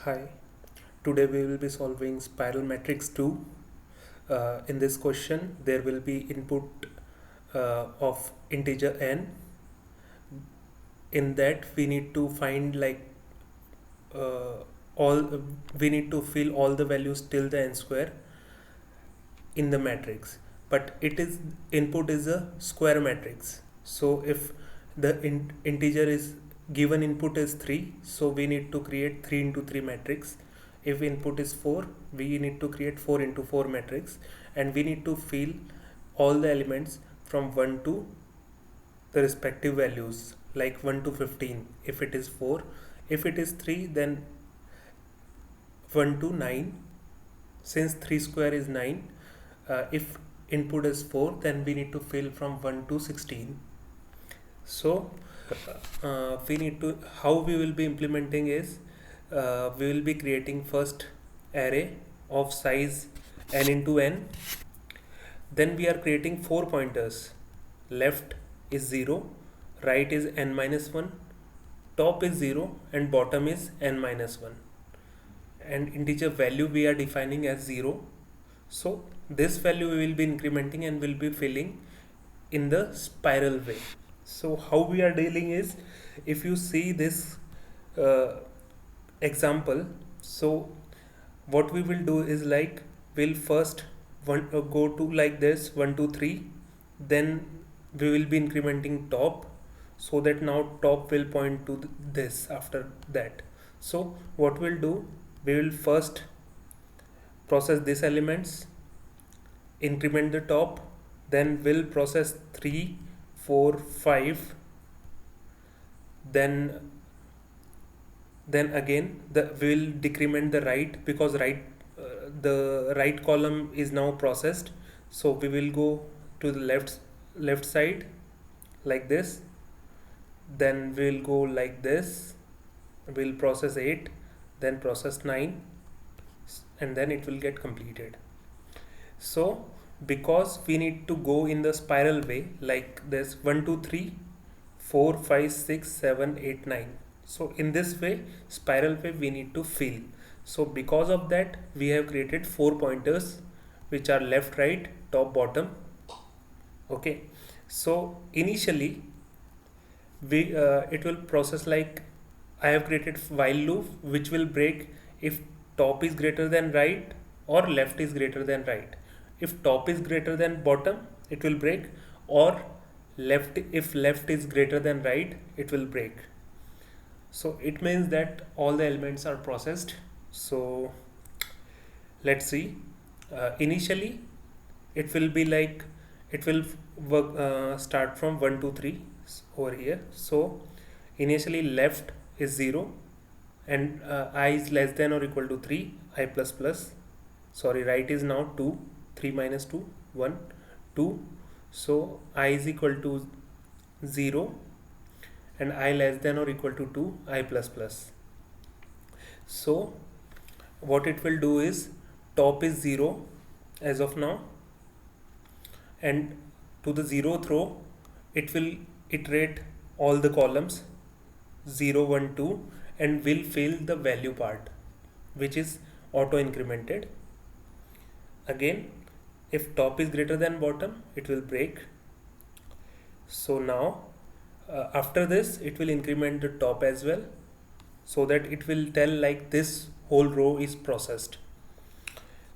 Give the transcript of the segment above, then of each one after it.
Hi, today we will be solving spiral matrix 2. In this question, there will be input of integer n. In that, we need to find uh, all we need to fill all the values till the n square in the matrix. But it is input is a square matrix. So if the integer is given input is 3, so we need to create 3 into 3 matrix. If input is 4, we need to create 4 into 4 matrix, and we need to fill all the elements from 1 to the respective values, like 1 to 15 if it is 4. If it is 3, then 1 to 9, since 3 square is 9. If input is 4, then we need to fill from 1 to 16. So we need to, how we will be implementing is, we will be creating first array of size n into n. Then we are creating 4 pointers. Left is 0, right is n minus 1, top is 0, and bottom is n minus 1. And integer value we are defining as 0. So this value we will be incrementing and will be filling in the spiral way. So how we are dealing is, if you see this example, so what we will do is, like, we'll first go to like this 1 2 3, then we will be incrementing top, so that now top will point to this after that. So what we'll do, we will first process these elements, increment the top, then we'll process 3 4 5, then again we'll decrement the right, because the right column is now processed. So we will go to the left side like this, then we'll go like this, we'll process 8, then process 9, and then it will get completed. So because we need to go in the spiral way, like this 1 2 3 4 5 6 7 8 9. So in this way, spiral way, we need to fill. So because of that, we have created 4 pointers, which are left, right, top, bottom. Okay, so initially we it will process, like, I have created while loop which will break if top is greater than right or left is greater than right. If top is greater than bottom, it will break, or left, if left is greater than right, it will break. So it means that all the elements are processed. So let's see. Initially it will be like, it will work, start from 1 2 3 over here. So initially left is 0, and I is less than or equal to 3, I plus plus, sorry, right is now 2, 3 minus 2 1 2. So I is equal to 0, and I less than or equal to 2, I plus plus. So what it will do is, top is 0 as of now, and to the 0th row it will iterate all the columns 0 1 2, and will fill the value part, which is auto incremented. Again, if top is greater than bottom, it will break. So now after this, it will increment the top as well, so that it will tell like this whole row is processed.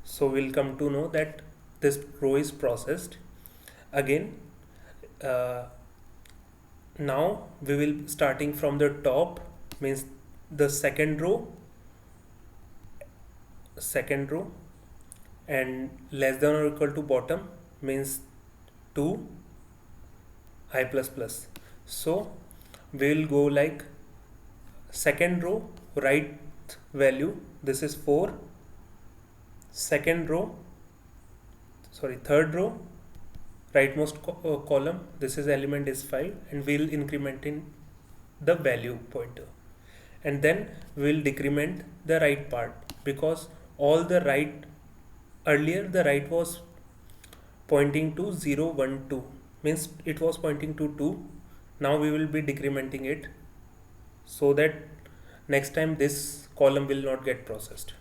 So we'll come to know that this row is processed. Again, now we will starting from the top, means the second row, and less than or equal to bottom means 2, I plus plus. So we will go like second row, right value, this is 4, second row, sorry, third row, rightmost column, this is element is 5, and we'll increment in the value pointer, and then we'll decrement the right part, because all the right, earlier the right was pointing to 0 1 2, means it was pointing to 2. Now we will be decrementing it, so that next time this column will not get processed.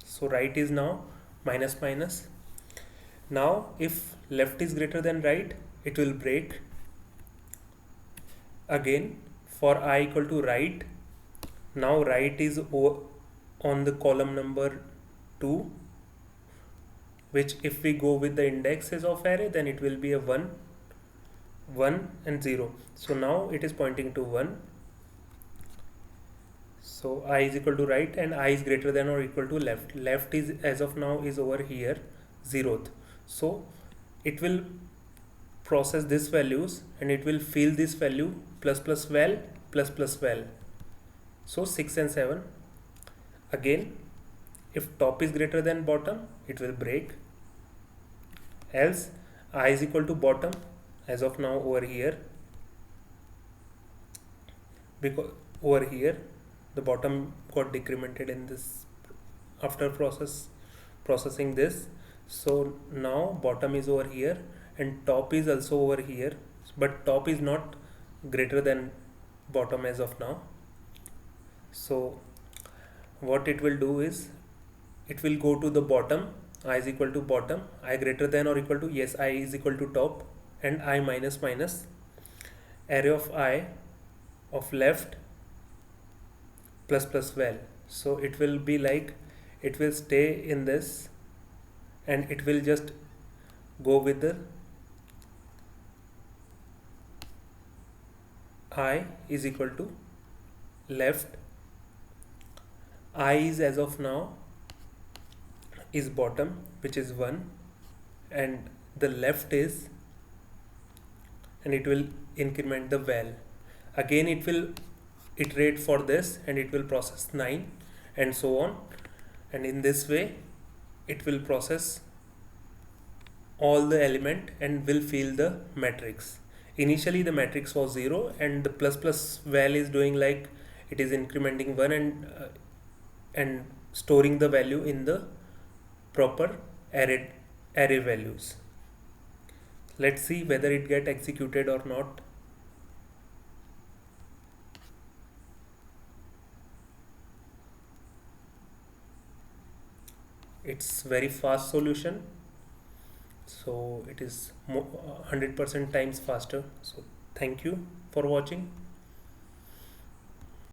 So right is now minus minus. Now if left is greater than right, it will break. Again, for I equal to right, now right is on the column number 2, which if we go with the indexes of array, then it will be a 1, 1 and 0. So now it is pointing to 1. So I is equal to right and I is greater than or equal to left. Left is as of now is over here, 0th. So it will process this values and it will fill this value plus plus val plus plus val. So 6 and 7. Again, if top is greater than bottom, it will break. Else I is equal to bottom as of now over here, because over here the bottom got decremented in this after processing this. So now bottom is over here and top is also over here, but top is not greater than bottom as of now. So what it will do is it will go to the bottom, I is equal to bottom, I greater than or equal to, yes, I is equal to top, and I minus minus array of I of left plus plus val. So it will be like, it will stay in this and it will just go with the I is equal to left. I is as of now is bottom, which is 1, and the left is, and it will increment the val. Again it will iterate for this and it will process 9 and so on, and in this way it will process all the element and will fill the matrix. Initially the matrix was 0 and the plus plus val is doing like it is incrementing 1 and storing the value in the proper array values. Let's see whether it get executed or not. It's very fast solution, so it is 100% times faster. So thank you for watching.